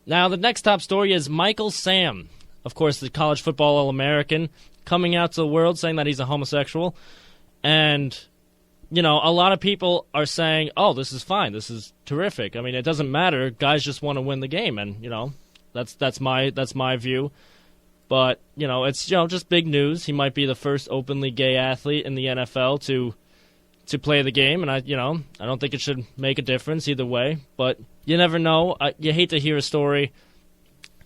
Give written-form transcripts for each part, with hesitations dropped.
Now, the next top story is Michael Sam, of course, the college football All-American, coming out to the world saying that he's a homosexual. And, you know, a lot of people are saying, oh, this is fine, this is terrific. I mean, it doesn't matter. Guys just want to win the game, and, you know, that's my view. But, you know, it's, you know, just big news. He might be the first openly gay athlete in the NFL to play the game, and I don't think it should make a difference either way. But you never know. You hate to hear a story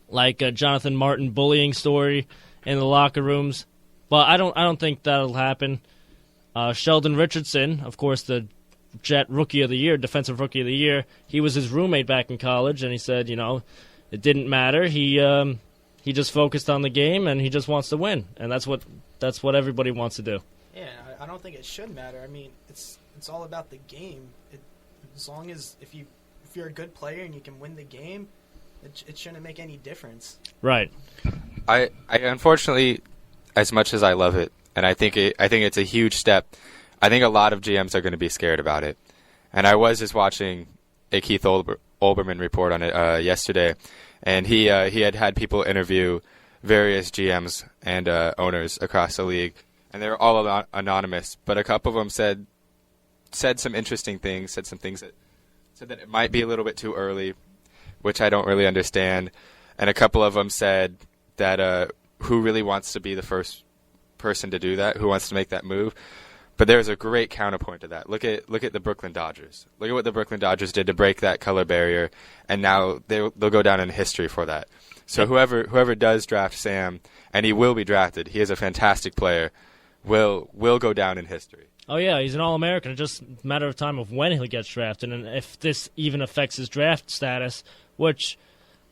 like a Jonathan Martin bullying story in the locker rooms, but I don't think that'll happen. Sheldon Richardson, of course, the Jet Rookie of the Year, Defensive Rookie of the Year, he was his roommate back in college, and he said, you know, it didn't matter. He just focused on the game, and he just wants to win, and that's what everybody wants to do. Yeah, I don't think it should matter. I mean, it's all about the game. As long as if you're a good player and you can win the game, it shouldn't make any difference. Right. I unfortunately, as much as I love it, and I think it's a huge step, I think a lot of GMs are going to be scared about it. And I was just watching a Keith Olbermann report on it yesterday, and he had people interview various GMs and owners across the league, and they were all anonymous. But a couple of them said some interesting things, said that it might be a little bit too early, which I don't really understand. And a couple of them said that who really wants to be the first person to do that? Who wants to make that move? But there's a great counterpoint to that. Look at the Brooklyn Dodgers. Look at what the Brooklyn Dodgers did to break that color barrier, and now they'll go down in history for that. So whoever does draft Sam, and he will be drafted, he is a fantastic player, will go down in history. Oh, yeah, he's an All-American. It's just a matter of time of when he gets drafted, and if this even affects his draft status, which,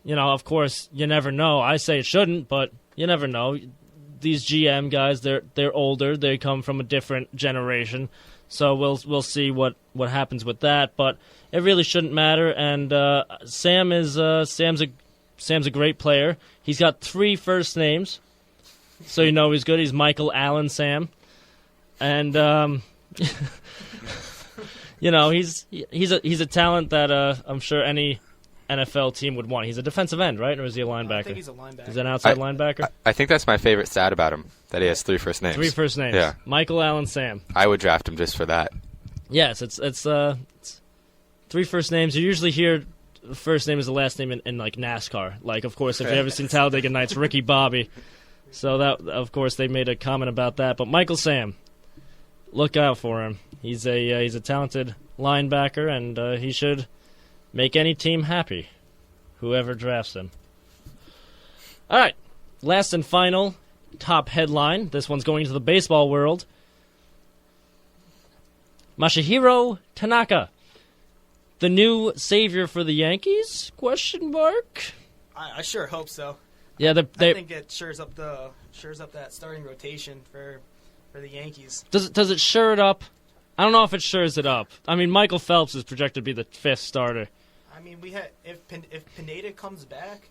you know, of course, you never know. I say it shouldn't, but you never know. These GM guys, they're older. They come from a different generation, so we'll see what happens with that. But it really shouldn't matter. And Sam's a great player. He's got 3 first names, so you know he's good. He's Michael Allen Sam, and you know he's a talent that I'm sure any NFL team would want. He's a defensive end, right? Or is he a linebacker? I think he's a linebacker. He's an outside linebacker? I think that's my favorite stat about him, that he has 3 first names. 3 first names. Yeah. Michael Allen Sam. I would draft him just for that. Yes, it's 3 first names. You usually hear the first name is the last name in like NASCAR. Like, of course, if you've ever seen Talladega Nights, Ricky Bobby. So that, of course, they made a comment about that. But Michael Sam, look out for him. He's a talented linebacker, and he should make any team happy, whoever drafts him. All right, last and final top headline. This one's going to the baseball world. Masahiro Tanaka, the new savior for the Yankees? Question mark. I sure hope so. Yeah, I think it shores up that starting rotation for the Yankees. Does it shore it up? I don't know if it shores it up. I mean, Michael Phelps is projected to be the 5th starter. I mean, if Pineda comes back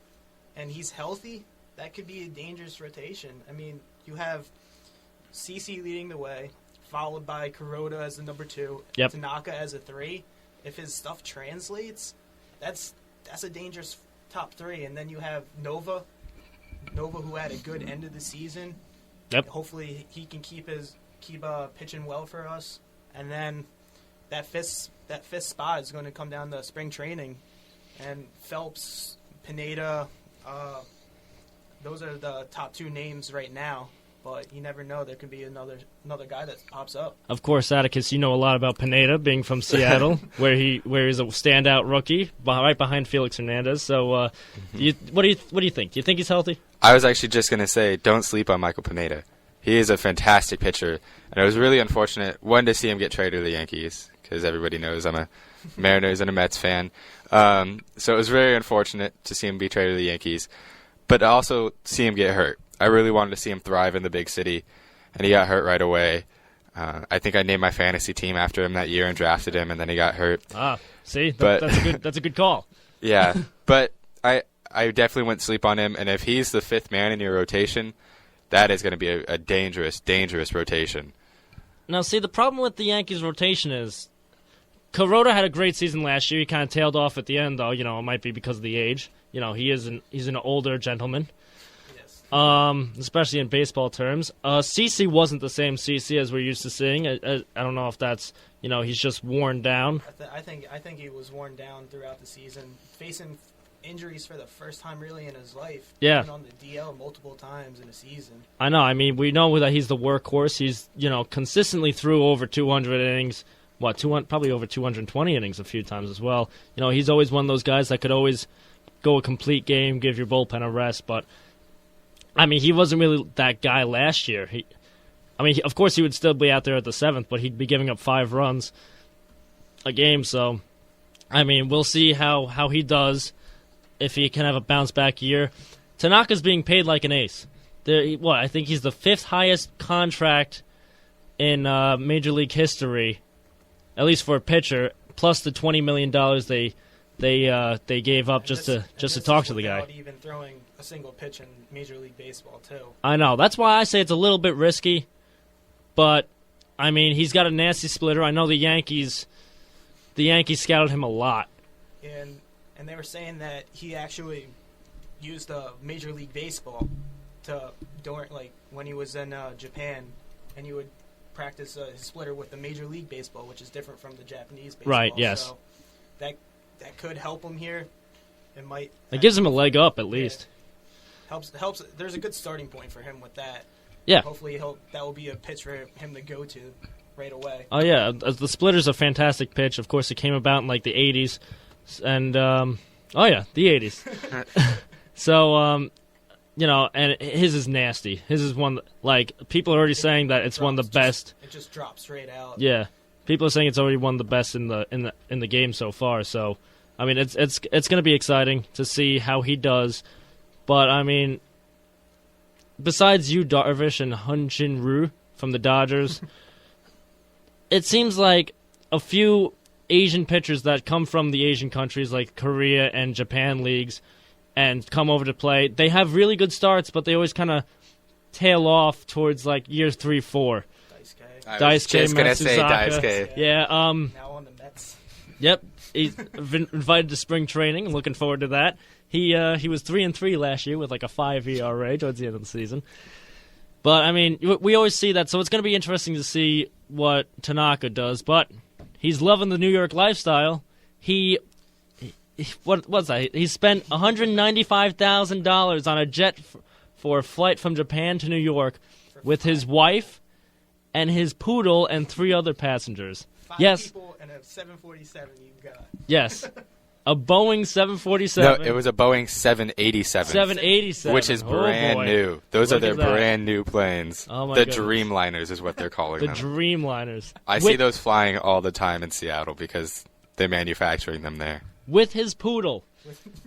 and he's healthy, that could be a dangerous rotation. I mean, you have CeCe leading the way, followed by Kuroda as the number 2, yep. Tanaka as a 3. If his stuff translates, that's a dangerous top 3. And then you have Nova, who had a good end of the season. Yep. Hopefully he can keep pitching well for us. And then that fifth spot is going to come down to spring training, and Phelps, Pineda, those are the top 2 names right now. But you never know; there could be another guy that pops up. Of course, Atticus, you know a lot about Pineda, being from Seattle, where he's a standout rookie, right behind Felix Hernandez. So, what do you think? Do you think he's healthy? I was actually just going to say, don't sleep on Michael Pineda. He is a fantastic pitcher, and it was really unfortunate, one, to see him get traded to the Yankees, because everybody knows I'm a Mariners and a Mets fan. So it was very unfortunate to see him be traded to the Yankees, but also see him get hurt. I really wanted to see him thrive in the big city, and he got hurt right away. I think I named my fantasy team after him that year and drafted him, and then he got hurt. See, that's a good call. Yeah, but I definitely wouldn't sleep on him, and if he's the 5th man in your rotation, that is going to be a dangerous, dangerous rotation. Now, see, the problem with the Yankees' rotation is Kuroda had a great season last year. He kind of tailed off at the end, though. You know, it might be because of the age. he's an older gentleman. Yes. Especially in baseball terms. CC wasn't the same CC as we're used to seeing. I don't know if that's, he's just worn down. I think he was worn down throughout the season, facing injuries for the first time really in his life. Yeah. Being on the DL multiple times in a season. I know. I mean, we know that he's the workhorse. He's, consistently threw over 200 innings. Probably over 220 innings a few times as well. He's always one of those guys that could always go a complete game, give your bullpen a rest, but I mean, he wasn't really that guy last year. Of course he would still be out there at the 7th, but he'd be giving up 5 runs a game, so I mean, we'll see how he does, if he can have a bounce-back year. Tanaka's being paid like an ace. I think he's the 5th highest contract in Major League history, at least for a pitcher, plus the $20 million they gave up just to talk to the guy. Without even throwing a single pitch in Major League Baseball, too. I know. That's why I say it's a little bit risky, but, I mean, he's got a nasty splitter. I know the Yankees scouted him a lot. And they were saying that he actually used Major League Baseball when he was in Japan, and he would practice his splitter with the Major League Baseball, which is different from the Japanese baseball. Right, yes. So that could help him here. It gives him a leg up, at least. Helps. There's a good starting point for him with that. Yeah. Hopefully that will be a pitch for him to go to right away. Oh, yeah. The splitter's a fantastic pitch. Of course, it came about in, the 80s. And, the 80s. So, and his is nasty. His is one, people are already saying that it's one of the best. It just drops straight out. Yeah. People are saying it's already one of the best in the game so far. So, I mean, it's going to be exciting to see how he does. But, I mean, besides Yu Darvish and Hyun-Jin Ryu from the Dodgers, it seems like a few Asian pitchers that come from the Asian countries like Korea and Japan leagues and come over to play, they have really good starts, but they always kind of tail off towards year 3, 4. I was just going to say Daisuke. Yeah. Now on the Mets. Yep. He's been invited to spring training. I'm looking forward to that. He was 3-3 last year with a 5 ERA towards the end of the season. But, I mean, we always see that, so it's going to be interesting to see what Tanaka does. But he's loving the New York lifestyle. What's that? He spent $195,000 on a jet for a flight from Japan to New York with his wife and his poodle and 3 other passengers. 5 people and a 747 you got. Yes. A Boeing 747. No, it was a Boeing 787. 787. Which is brand new. Those are their brand new planes. Oh my the goodness. Dreamliners is what they're calling them. The Dreamliners. I see those flying all the time in Seattle because they're manufacturing them there. With his poodle.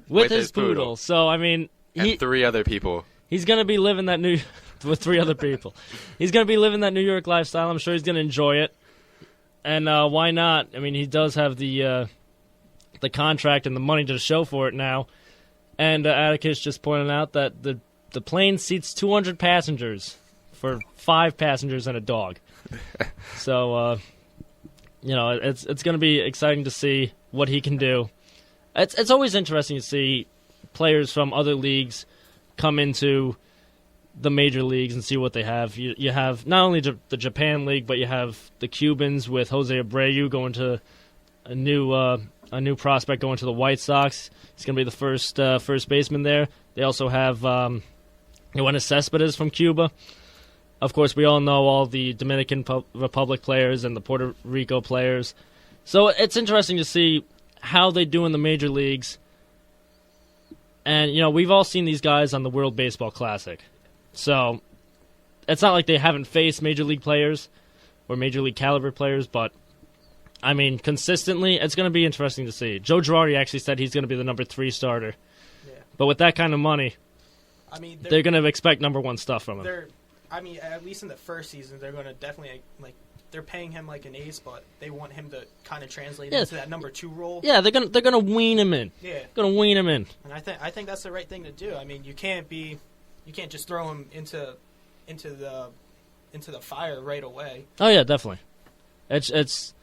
With his poodle. So, I mean... And 3 other people. He's going to be living that with 3 other people. He's going to be living that New York lifestyle. I'm sure he's going to enjoy it. And why not? I mean, he does have the contract and the money to show for it now. And Atticus just pointed out that the plane seats 200 passengers for 5 passengers and a dog. So, it's going to be exciting to see what he can do. It's always interesting to see players from other leagues come into the major leagues and see what they have. You have not only the Japan League, but you have the Cubans with Jose Abreu going to a new prospect going to the White Sox. He's going to be the first baseman there. They also have Yoenis Cespedes from Cuba. Of course, we all know all the Dominican Republic players and the Puerto Rico players. So it's interesting to see how they do in the major leagues. And, we've all seen these guys on the World Baseball Classic. So it's not like they haven't faced major league players or major league caliber players, but, I mean, consistently, it's going to be interesting to see. Joe Girardi actually said he's going to be the number 3 starter. Yeah. But with that kind of money, they're going to expect number 1 stuff from him. At least in the first season, they're going to definitely, they're paying him like an ace, but they want him to kind of translate into that number 2 role. Yeah, they're gonna wean him in. Yeah, gonna wean him in. And I think that's the right thing to do. I mean, you can't just throw him into the fire right away. Oh yeah, definitely. It's just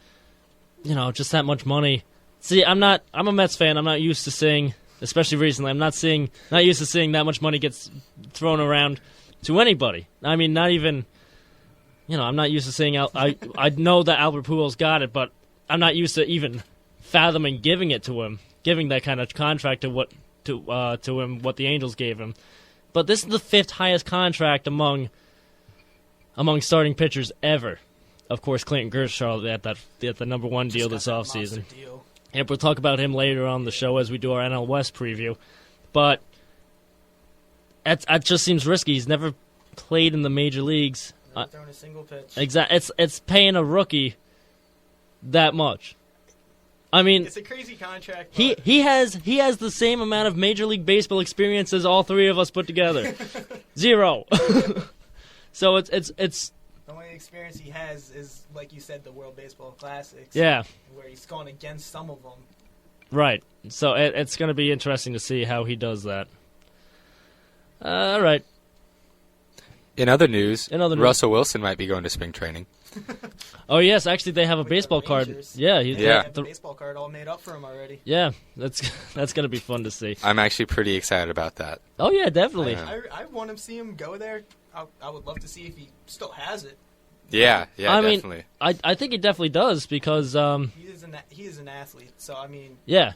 that much money. See, I'm a Mets fan. I'm not used to seeing especially recently. I'm not used to seeing that much money gets thrown around to anybody. I mean, not even, I'm not used to seeing. I know that Albert Pujols got it, but I'm not used to even fathoming giving it to him, giving that kind of contract to him what the Angels gave him. But this is the 5th highest contract among starting pitchers ever. Of course, Clayton Kershaw at the number 1 deal this offseason. And we'll talk about him later on the show as we do our NL West preview. But it just seems risky. He's never played in the major leagues. Never thrown a single pitch. Exactly. It's paying a rookie that much. I mean, it's a crazy contract. He has the same amount of Major League Baseball experience as all 3 of us put together. 0. So it's the only experience he has is, like you said, the World Baseball Classics. Yeah. Where he's gone against some of them. Right. So it's going to be interesting to see how he does that. All right. In other news, Russell Wilson might be going to spring training. Oh, yes. Actually, they have a baseball card. Yeah. They have the baseball card all made up for him already. Yeah. That's going to be fun to see. I'm actually pretty excited about that. Oh, yeah, definitely. I want to see him go there. I would love to see if he still has it. Yeah, I definitely. Mean, I think he definitely does because he is an athlete. So I mean, yeah.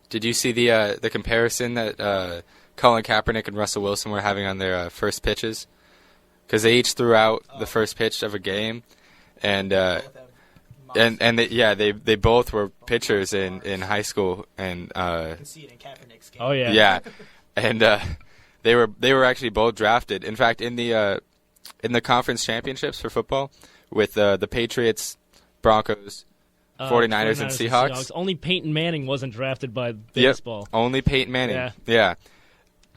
Did you see the comparison that Colin Kaepernick and Russell Wilson were having on their first pitches? Because they each threw out the first pitch of a game, and they both were pitchers in high school, and I can see it in Kaepernick's game. Oh yeah, yeah, and they were actually both drafted. In fact, in the conference championships for football with the Patriots, Broncos, 49ers, and Seahawks. Only Peyton Manning wasn't drafted by baseball. Yep, only Peyton Manning. Yeah.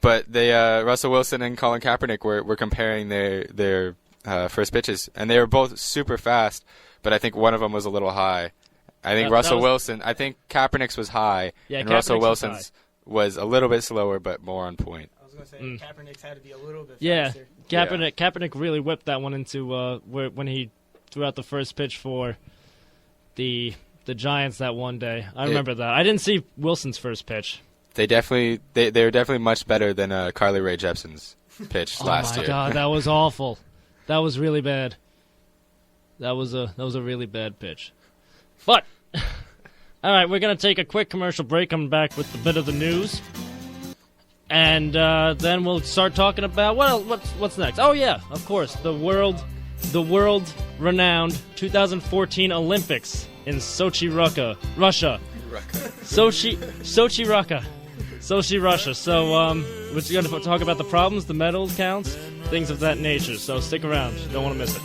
But they Russell Wilson and Colin Kaepernick were comparing their first pitches, and they were both super fast. But I think one of them was a little high. I think I think Kaepernick's was high, and Russell Wilson's was a little bit slower, but more on point. I was going to say Kaepernick's had to be a little bit faster. Yeah, Kaepernick really whipped that one into when he threw out the first pitch for the Giants that one day. I remember that. I didn't see Wilson's first pitch. They were definitely much better than Carly Rae Jepsen's pitch last year. Oh my God, that was awful. That was really bad. That was a really bad pitch. But all right, we're gonna take a quick commercial break. Coming back with a bit of the news, and then we'll start talking about what's next. Oh yeah, of course, the world-renowned 2014 Olympics in Sochi, Russia. Sochi, Russia. So we're going to talk about the problems, the medal counts, things of that nature. So stick around. You don't want to miss it.